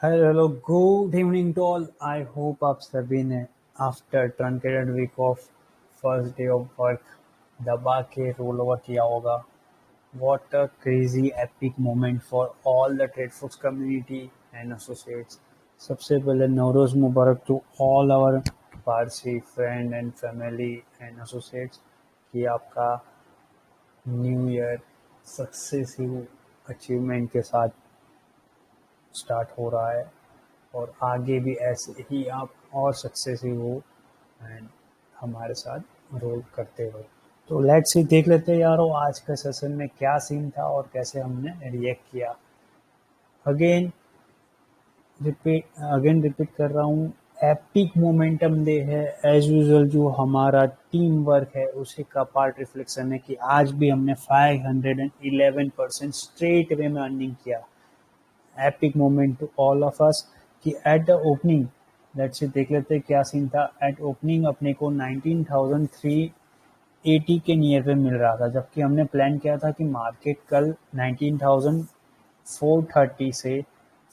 Hello good evening to all. I hope आप सभी ने after truncated week of first day of work दबा के रोल ओवर किया होगा। What a crazy epic moment for all the tradefolks community and associates. सबसे पहले नवरोज मुबारक to all our Parsi friend and family and associates कि आपका न्यू ईयर सक्सेसिव अचीवमेंट के साथ स्टार्ट हो रहा है और आगे भी ऐसे ही आप और सक्सेसिव हो एंड हमारे साथ रोल करते हो। तो लेट्स सी देख लेते हैं यारो आज के सेशन में क्या सीन था और कैसे हमने रिएक्ट किया। अगेन रिपीट कर रहा हूँ, एपिक मोमेंटम डे है। एज यूजुअल जो हमारा टीम वर्क है उसी का पार्ट रिफ्लेक्शन है कि आज भी हमने 511% स्ट्रेट वे में अर्निंग किया। Epic moment to all of us कि at the opening let's say देख लेते हैं क्या सीन था। एट ओपनिंग अपने को 19,380 के नियर पे मिल रहा था, जबकि हमने प्लान किया था कि मार्केट कल 19,430 से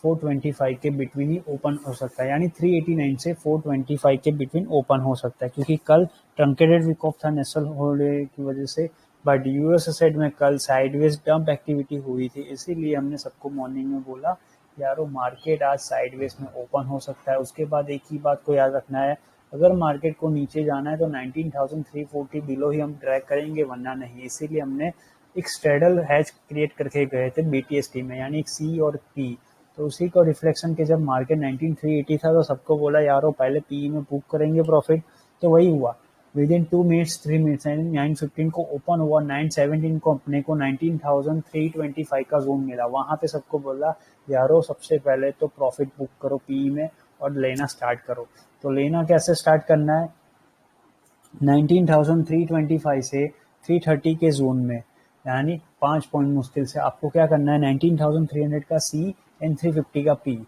425 के बिटवीन ही ओपन हो सकता है, यानी 389 से 425 के बिटवीन ओपन हो सकता है, क्योंकि कल ट्रंकेटेड वीक ऑफ था नेशनल हॉलीडे की वजह से। बट यूएस साइड में कल साइडवेज डंप एक्टिविटी हुई थी, इसीलिए हमने सबको मॉर्निंग में बोला यारो मार्केट आज साइडवेज में ओपन हो सकता है। उसके बाद एक ही बात को याद रखना है, अगर मार्केट को नीचे जाना है तो 19,340 बिलो ही हम ट्रैक करेंगे, वरना नहीं। इसीलिए हमने एक स्ट्रेडल हैच क्रिएट करके गए थे बीटीएसटी में, यानी एक सी और पी। तो उसी को रिफ्लेक्शन के जब मार्केट 19,380 था तो सबको बोला यारो पहले पी में बुक करेंगे प्रॉफिट, तो वही हुआ। विद इन 2 मिनट्स 3 मिनट्स यानी 9:15 को ओपन हुआ, 9:17 को अपने को 19,325 का जोन मिला। वहां पे सबको बोला यारो सबसे पहले तो प्रॉफिट बुक करो पी में और लेना स्टार्ट करो। तो लेना कैसे स्टार्ट करना है, 19,325 से 330 के जोन में, यानी 5 पॉइंट मुश्किल से आपको क्या करना है, 19,300 का सी एंड 350 का पी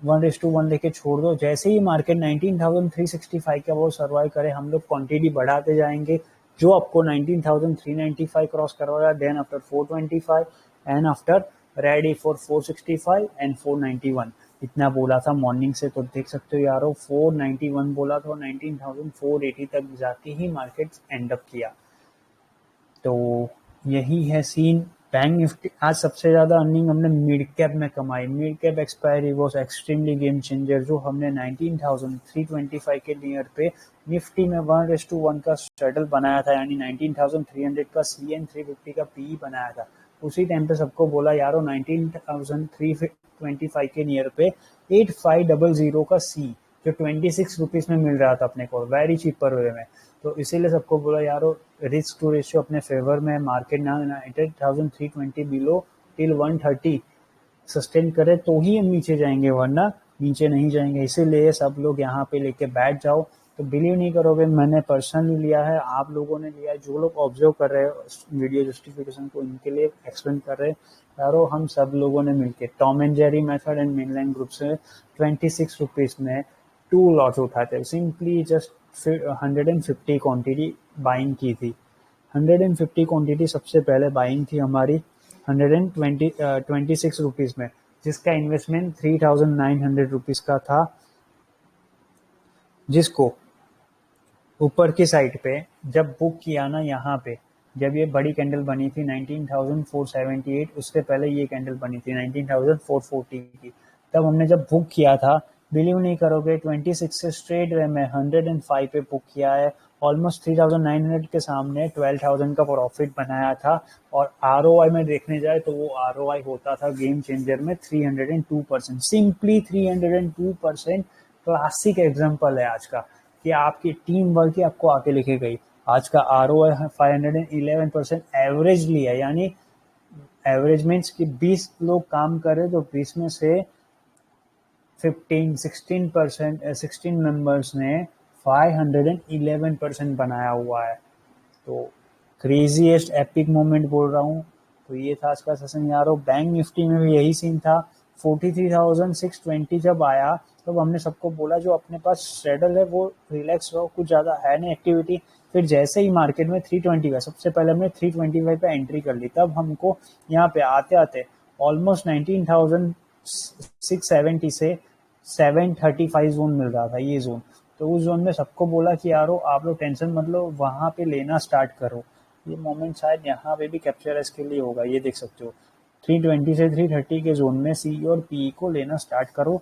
1:1 लेके छोड़ दो। जैसे ही मार्केट 19,365 का वो सर्वाइव करे, हम लोग क्वांटिटी बढ़ाते जाएंगे, जो आपको 19,395 क्रॉस करवाएगा। Then after 425 and after ready for 465 and 491। इतना बोला था मॉर्निंग से, तो देख सकते हो यारो 491 बोला था, 19,480 तक जाके ही मार्केट एंड अप किया। तो यही है सीन। बैंक निफ्टी आज सबसे ज्यादा अर्निंग हमने मिड कैप में कमाई। Mid cap expiry was extremely game changer, जो हमने 19,325 के नियर पे निफ्टी में 1:1 का स्ट्रेडल बनाया था, यानी 19,300 का सी एंड 350 का पी बनाया था। उसी टाइम पे सबको बोला यारो 19,325 के नियर पे 8500 का सी, जो 26 रुपीज में मिल रहा था अपने को वेरी चीपर वे में। तो इसीलिए सबको बोला यारो रिस्क टू रेशियो अपने फेवर में, मार्केट ना 19,320 बिलो टिल 130 सस्टेन करे तो ही हम नीचे जाएंगे, वरना नीचे नहीं जाएंगे। इसीलिए सब लोग यहाँ पे लेके बैठ जाओ। तो बिलीव नहीं करोगे, मैंने पर्सनली लिया है, आप लोगों ने लिया है, जो लोग ऑब्जर्व कर रहे हो वीडियो जस्टिफिकेशन को, इनके लिए एक्सप्लेन कर रहे हैं यारो। हम सब लोगों ने मिलके Tom and Jerry method and mainline group से 26 रुपीज में 2 लॉट्स उठाते, सिंपली जस्ट 150 क्वांटिटी बाइंग की थी। 150 क्वांटिटी सबसे पहले बाइंग थी हमारी 126 रुपीज में, जिसका इन्वेस्टमेंट 3,900 रुपीज का था, जिसको ऊपर की साइड पे जब बुक किया ना, यहाँ पे जब ये बड़ी कैंडल बनी थी 19,478, उससे पहले ये कैंडल बनी थी 19,440 की, तब हमने जब बुक किया था, बिलीव नहीं करोगे 26 से स्ट्रेट वे में 105 पे बुक किया है। ऑलमोस्ट 3,900 के सामने 12,000 का प्रॉफिट बनाया था। और आरओआई में देखने जाए तो वो आरओआई होता था गेम चेंजर में 302%, सिंपली 302%। क्लासिक एग्जाम्पल है आज का कि आपकी टीम वर्क ही आपको आके लिखे गई। आज का आरओआई 511% एवरेज लिया, यानी एवरेज मीन्स कि 20 लोग काम कर रहे तो 20 में से 16 मेंबर्स ने 511% बनाया हुआ है। तो क्रेजीएस्ट एपिक मोमेंट बोल रहा हूँ। तो ये था आज का सेशन यारो। बैंक निफ्टी में भी यही सीन था, 43,620 जब आया तब हमने सबको बोला जो अपने पास स्ट्रेडल है वो रिलैक्स रहो, कुछ ज्यादा है नहीं एक्टिविटी। फिर जैसे ही मार्केट में 325, सबसे पहले हमने 325 पे एंट्री कर ली, तब हमको यहाँ पे आते आते ऑलमोस्ट 19,000 670 से 735 जोन मिल रहा था, ये जोन। तो उस जोन में सबको बोला कि यारो आप लोग टेंशन मत लो, वहां पे लेना स्टार्ट करो। ये मोमेंट शायद यहाँ पे भी कैप्चर एस के लिए होगा, ये देख सकते हो 320 से 330 के जोन में सी और पी को लेना स्टार्ट करो।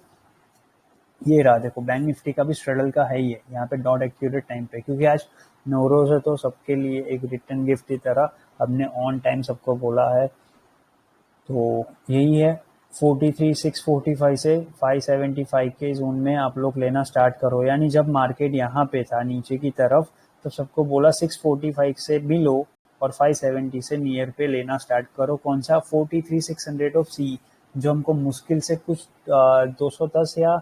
ये रहा देखो, बैंक निफ्टी का भी स्ट्रगल का है ही है यहाँ पे डॉट एक्यूरेट टाइम पे, क्योंकि आज नवरोज है तो सबके लिए एक रिटर्न गिफ्ट की तरह हमने ऑन टाइम सबको बोला है। तो यही है 43 645 से 575 के जोन में आप लोग लेना स्टार्ट करो। यानी जब मार्केट यहाँ पे था नीचे की तरफ तो सबको बोला 645 से बिलो और 570 से नियर पे लेना स्टार्ट करो। कौन सा 43 600 ऑफ सी, जो हमको मुश्किल से कुछ 210 या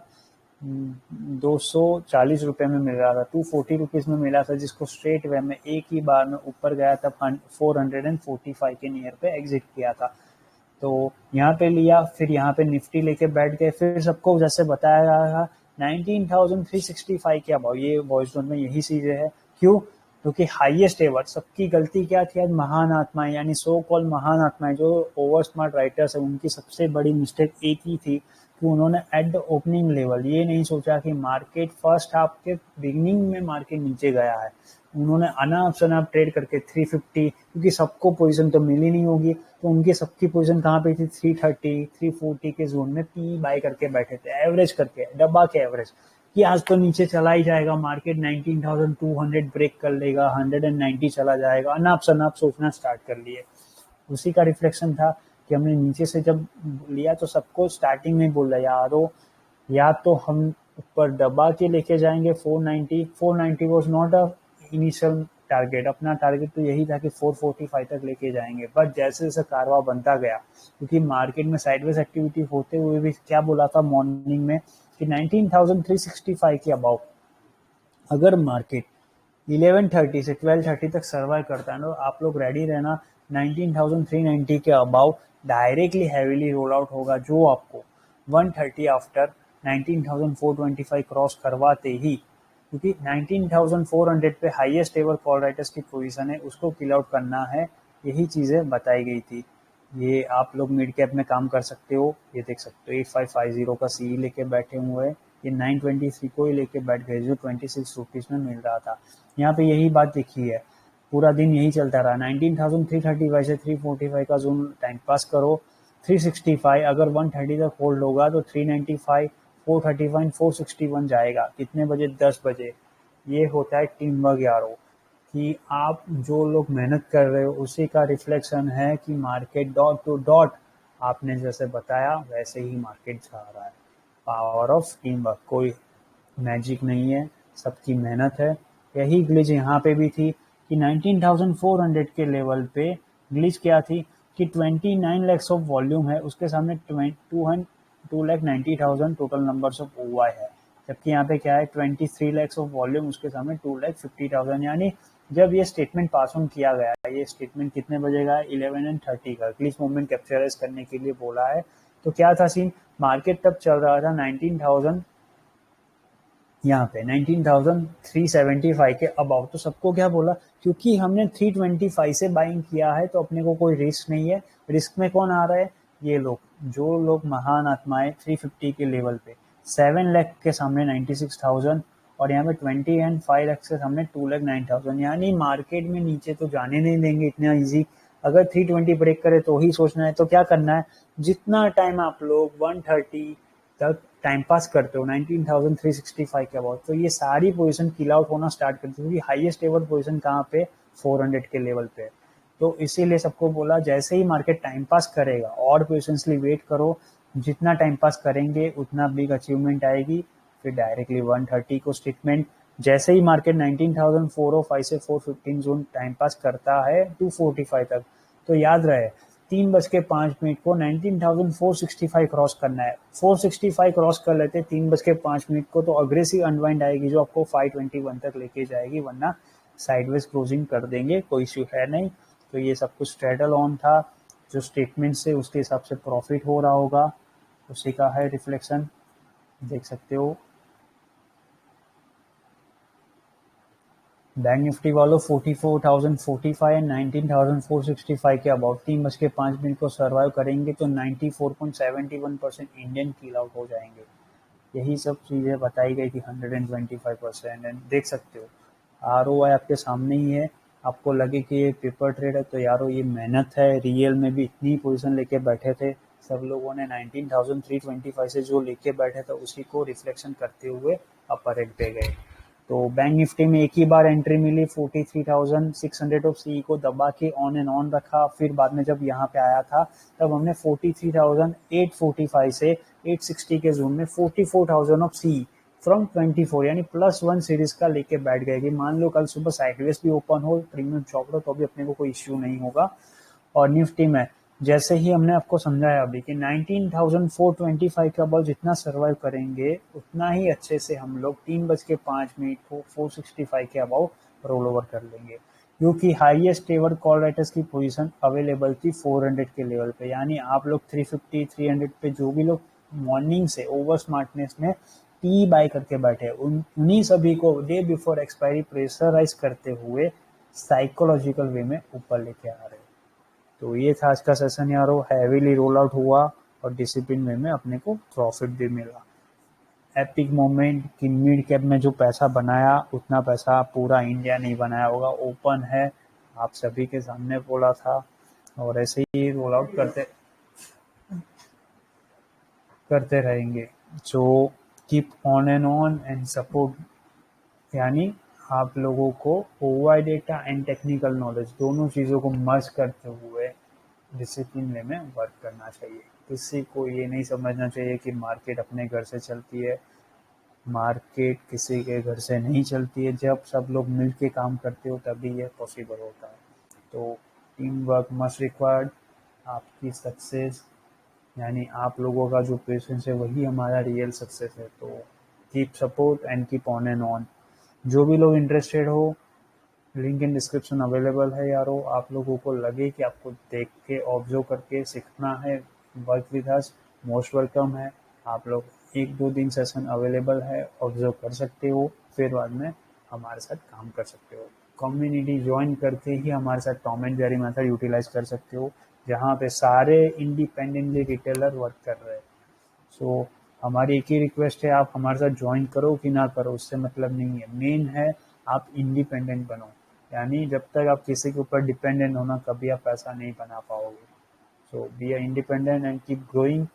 240 रुपए में मिल रहा था, 240 रुपीज में मिला था, जिसको स्ट्रेट वे में एक ही बार में ऊपर गया था 445 के नियर पे एग्जिट किया था। तो यहाँ पे लिया, फिर यहाँ पे निफ्टी लेके बैठ गए, फिर सबको जैसे बताया गया था 19,365 के अबाउ, ये वॉइस नोट में यही चीजें है। क्यों? क्योंकि हाईएस्ट एवर, सबकी गलती क्या थी आज, महान आत्माएं यानी सो कॉल महान आत्माएं जो ओवर स्मार्ट राइटर्स है, उनकी सबसे बड़ी मिस्टेक एक ही थी कि उन्होंने एट द ओपनिंग लेवल ये नहीं सोचा कि मार्केट फर्स्ट हाफ के बिगिनिंग में मार्केट नीचे गया है। उन्होंने अनाप शनाप ट्रेड करके 350, क्योंकि सबको पोजीशन तो मिली नहीं होगी, तो उनकी सबकी पोजीशन कहाँ पे थी 330 340 के जोन में पी बाय करके बैठे थे, एवरेज करके, डब्बा के एवरेज कि आज तो नीचे चला ही जाएगा मार्केट, 19,200 ब्रेक कर लेगा, 190 चला जाएगा, अनाप शनाप सोचना स्टार्ट कर लिए। उसी का रिफ्लेक्शन था कि हमने नीचे से जब लिया तो सबको स्टार्टिंग में बोल रहा यारो, या तो हम ऊपर दबा के लेके जाएंगे 490 was not a initial target, अपना टारगेट तो यही था कि 445 तक लेके जाएंगे। बट जैसे जैसे कारवा बनता गया, क्योंकि मार्केट में साइडवेज एक्टिविटी होते हुए भी क्या बोला था मॉर्निंग में कि 19,365 के अबाउ अगर मार्केट 1130 से 1230 तक सर्वाइव करता है तो आप लोग रेडी रहना, 19,390 के above directly heavily roll out होगा, जो आपको 130 आफ्टर 19,425 क्रॉस करवाते ही, क्योंकि 19,400 पे हाईएस्ट एवर कॉल राइटर्स की पोजीशन है, उसको किल आउट करना है। यही चीजें बताई गई थी। ये आप लोग मिड कैप में काम कर सकते हो, ये देख सकते हो 8550 का सी लेके बैठे हुए हैं, ये 923 को ही लेके बैठ गए जो 26 रुपीज में मिल रहा था। यहाँ पे यही बात देखी है, पूरा दिन यही चलता रहा, 19,335 से 345 का जोन टाइम पास करो, 365 अगर 130 तक होल्ड होगा तो 395 435 461 जाएगा। कितने बजे? 10 बजे। ये होता है टीम वर्क यारो, कि आप जो लोग मेहनत कर रहे हो उसी का रिफ्लेक्शन है कि मार्केट डॉट टू डॉट आपने जैसे बताया वैसे ही मार्केट जा रहा है। पावर ऑफ टीम वर्क, कोई मैजिक नहीं है, सबकी मेहनत है। यही ग्लिच यहाँ पे भी थी कि 19,400 के लेवल पे ग्लिच क्या थी कि 29 lakhs ऑफ वॉल्यूम है, उसके सामने 2,90,000 टोटल नंबर्स ऑफ ओवाई है, जबकि यहाँ पे क्या है 23 lakhs ऑफ वॉल्यूम, उसके सामने 2,50,000। यानी जब ये स्टेटमेंट पास ऑन किया गया, ये स्टेटमेंट कितने बजे का? 11:30 का, ग्लिच मूवमेंट कैप्चराइज करने के लिए बोला है। तो क्या था सीन, मार्केट तब चल रहा था 19,000, यहाँ पे 19,375 के अबाउट। तो सबको क्या बोला, क्योंकि हमने 325 से बाइंग किया है तो अपने को कोई रिस्क नहीं है। रिस्क में कौन आ रहा है? ये लोग, जो लोग महान आत्माएं 350 के लेवल पे 7 लाख के सामने 96,000 और यहाँ पे 20 एंड 5 लाख के सामने 2,09,000। यानी मार्केट में नीचे तो जाने नहीं देंगे इतना इजी। अगर 320 ब्रेक करे तो ही सोचना है, तो क्या करना है, जितना टाइम आप लोग 130 तक टाइम पास करते हो 19,365 के अबाउट, तो ये सारी पोजीशन किल आउट होना स्टार्ट करती है, क्योंकि हाईएस्ट एवर पोजीशन कहाँ पे? 400 के लेवल पे। तो इसीलिए सबको बोला जैसे ही मार्केट टाइम पास करेगा और पेशेंसली वेट करो, जितना टाइम पास करेंगे उतना बिग अचीवमेंट आएगी। फिर डायरेक्टली 130 को स्टेटमेंट, जैसे ही मार्केट 19,405 से 415 जोन टाइम पास करता है 245 तक, तो याद रहे 3:05 को 19,465 क्रॉस करना है। 465 क्रॉस कर लेते 3:05 को, तो अग्रेसिव अनवाइंड आएगी जो आपको 521 तक लेके जाएगी, वरना साइडवेज क्लोजिंग कर देंगे, कोई इश्यू है नहीं। तो ये सब कुछ स्ट्रेडल ऑन था, जो स्टेटमेंट से उसके हिसाब से प्रॉफिट हो रहा होगा उसी का है रिफ्लेक्शन, देख सकते हो। बैंक निफ्टी वालों 44,045 एंड 19,465 के अबाउट 3:05 को सर्वाइव करेंगे तो 94.71% इंडियन कील आउट हो जाएंगे। यही सब चीज़ें बताई गई थी 125%। एंड देख सकते हो ROI आपके सामने ही है। आपको लगे कि ये पेपर ट्रेड है तो यारो ये मेहनत है। रियल में भी इतनी पोजीशन लेके बैठे थे सब लोगों ने, 19,325 से जो लेके बैठे थे उसी को रिफ्लेक्शन करते हुए अपर एंड पे गए। तो बैंक निफ्टी में एक ही बार एंट्री मिली 43,600 ऑफ सी को दबा के ऑन एंड ऑन रखा। फिर बाद में जब यहाँ पे आया था तब हमने 43,845 से 860 के जोन में 44,000 ऑफ सी फ्रॉम 24 यानी +1 सीरीज का लेके बैठ गए कि मान लो कल सुबह साइडवेज भी ओपन हो, प्रीमियम चौक हो, तो भी अपने को कोई इश्यू नहीं होगा। और निफ्टी में जैसे ही हमने आपको समझाया अभी कि 19,425 का बॉल जितना सर्वाइव करेंगे उतना ही अच्छे से हम लोग 3:05 को 465 के अबाउ रोल ओवर कर लेंगे, क्योंकि हाईएस्ट एवर कॉल राइटर्स की पोजीशन अवेलेबल थी 400 के लेवल पे। यानी आप लोग 350 300 पे जो भी लोग मॉर्निंग से ओवर स्मार्टनेस में पी बाय करके बैठे उन्हीं सभी को डे बिफोर एक्सपायरी प्रेशराइज करते हुए साइकोलॉजिकल वे में ऊपर लेके आ रहे हैं। तो ये था आज का सेशन यारो, हैवीली रोल आउट हुआ और डिसिप्लिन वे में अपने को प्रॉफिट भी मिला। एपिक मोमेंट कि मिड कैप में जो पैसा बनाया उतना पैसा पूरा इंडिया नहीं बनाया होगा। ओपन है, आप सभी के सामने बोला था और ऐसे ही रोल आउट करते करते रहेंगे। So keep on and support, यानी आप लोगों को ओवाई डेटा एंड टेक्निकल नॉलेज दोनों चीज़ों को मर्ज करते हुए डिसिप्लिन वे में वर्क करना चाहिए। किसी को ये नहीं समझना चाहिए कि मार्केट अपने घर से चलती है। मार्केट किसी के घर से नहीं चलती है। जब सब लोग मिल के काम करते हो तभी ये पॉसिबल होता है। तो टीम वर्क मस्ट रिक्वायर्ड। आपकी सक्सेस यानी आप लोगों का जो पेशेंस है वही हमारा रियल सक्सेस है। तो keep support and keep on and on. जो भी लोग इंटरेस्टेड हो, लिंक इन डिस्क्रिप्शन अवेलेबल है यारो। आप लोगों को लगे कि आपको देख के ऑब्जर्व करके सीखना है, work with us, most welcome है। आप लोग 1-2 दिन सेशन अवेलेबल है, ऑब्जर्व कर सकते हो, फिर बाद में हमारे साथ काम कर सकते हो। कम्युनिटी ज्वाइन करके ही हमारे साथ Tom and Jerry method utilise कर सकते हो, जहाँ पे सारे इंडिपेंडेंटली रिटेलर वर्क कर रहे हैं। सो हमारी एक ही रिक्वेस्ट है, आप हमारे साथ ज्वाइन करो कि ना करो उससे मतलब नहीं है। मेन है आप इंडिपेंडेंट बनो, यानी जब तक आप किसी के ऊपर डिपेंडेंट होना कभी आप पैसा नहीं बना पाओगे। So be are independent and keep growing.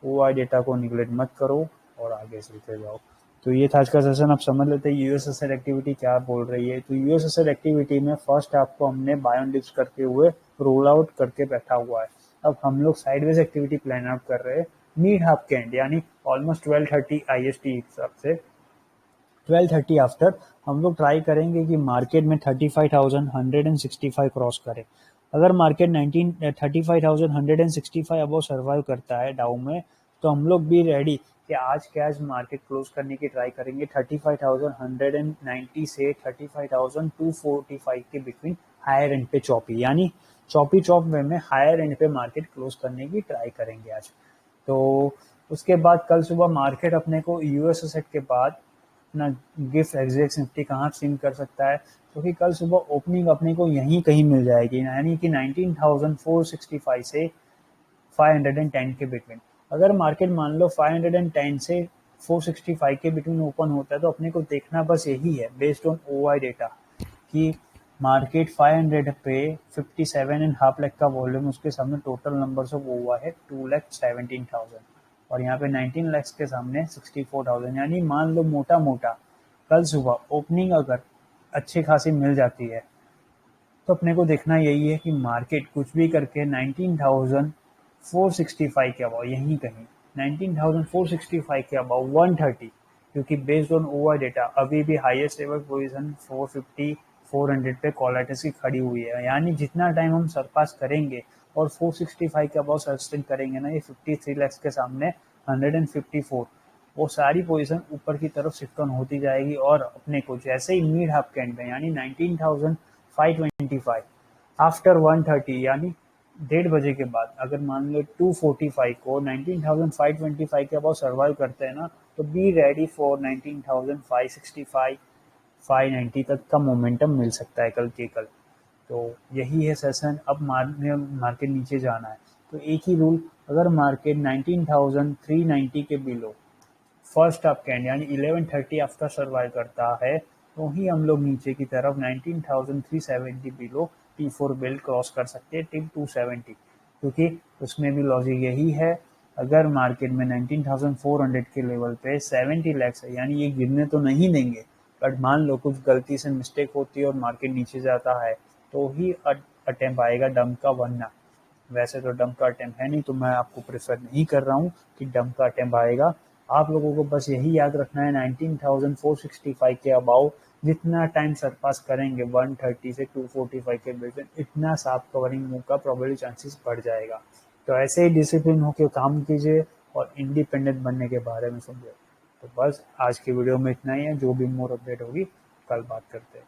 OI data को निगलेक्ट मत करो और आगे चलते जाओ। तो ये था आज का सेशन। आप समझ लेते हैं यूएसएसएल एक्टिविटी क्या बोल रही है। तो यूएसएसएल एक्टिविटी में फर्स्ट आपको हमने बाय ऑन डिप्स करते हुए रोल आउट करके बैठा हुआ है। अब हम लोग साइडवेज एक्टिविटी प्लान आउट कर रहे हैं मिड हाफ कैंड यानी ऑलमोस्ट 12:30 आईएसटी हिसाब से 12:30 आफ्टर हम लोग ट्राई करेंगे कि मार्केट में 35,165 क्रॉस करे। अगर मार्केट 35,165 अबव सर्वाइव करता है डाउ में तो हम लोग भी रेडी कि आज कैश मार्केट क्लोज करने की ट्राई करेंगे 35,190 से 35,245 के बिटवीन हायर एंड पे चॉपी, यानी चॉपी चॉप वे में हायर एंड पे मार्केट क्लोज करने की ट्राई करेंगे आज। तो उसके बाद कल सुबह मार्केट अपने को यूएस सेट के बाद अपना गिफ्ट एग्जैक्ट निफ्टी कहाँ सिम कर सकता है, क्योंकि कल सुबह ओपनिंग अपने को यहीं कहीं मिल जाएगी, यानी कि 19,465 से 510 के बिटवीन। अगर मार्केट मान लो 510 से 465 के बिटवीन ओपन होता है तो अपने को देखना बस यही है बेस्ड ऑन ओआई डेटा कि मार्केट 500 पे 57.5 लाख का वॉल्यूम, उसके सामने टोटल नंबर्स ऑफ ओवा है 2,17,000 और यहाँ पे 19 लाख के सामने 64,000। यानी मान लो मोटा मोटा कल सुबह ओपनिंग अगर अच्छी खासी मिल जाती है तो अपने को देखना यही है कि मार्केट कुछ भी करके 19,465 के अबाव यहीं कहीं 19,465 के अबाव 130, क्योंकि बेस्ड ऑन ओवर डेटा अभी भी हाईएस्ट एवर पोजीशन 450 400 पे कॉलाइटिस की खड़ी हुई है। यानी जितना टाइम हम सरपास करेंगे और 465 के अबाव सस्टेन करेंगे ना, ये 53 लाख के सामने 154 वो सारी पोजीशन ऊपर की तरफ शिफ्ट ऑन होती जाएगी और अपने को जैसे ही मिड हाफ कैंड में यानी 19,525 आफ्टर 130 यानी 1:30 के बाद अगर मान लो 245 को 19,525 के अबाव सर्वाइव करते हैं ना, तो बी रेडी फॉर 19,565 590 तक का मोमेंटम मिल सकता है कल के कल। तो यही है सेशन। अब मार्केट नीचे जाना है तो एक ही रूल, अगर मार्केट 19,390 के बिलो फर्स्ट अप कैंड यानी 11:30 आफ्टर सर्वाइव करता है तो ही हम लोग नीचे की तरफ 19,370 बिलो T4 बेल्ट क्रॉस कर सकते हैं टिल 270, क्योंकि उसमें भी लॉजिक यही है, अगर मार्केट में 19,400 के लेवल पे 70 लैक्स है यानी ये गिरने तो नहीं देंगे, बट मान लो कुछ गलती से मिस्टेक होती है और मार्केट नीचे जाता है तो ही अटेम्प्ट आएगा डंप का, वरना वैसे तो डंप का अटेम्प्ट है नहीं, तो मैं आपको प्रेफर नहीं कर रहा हूँ कि डंप का अटेम्प्ट आएगा। आप लोगों को बस यही याद रखना है 19,465 के अबाउ जितना टाइम सरपास करेंगे 130 से 245 के बीच में, इतना साफ कवरिंग मूव का प्रोबेबली चांसेस बढ़ जाएगा। तो ऐसे ही डिसिप्लिन होकर काम कीजिए और इंडिपेंडेंट बनने के बारे में समझिए। तो बस आज की वीडियो में इतना ही है, जो भी मोर अपडेट होगी कल बात करते हैं।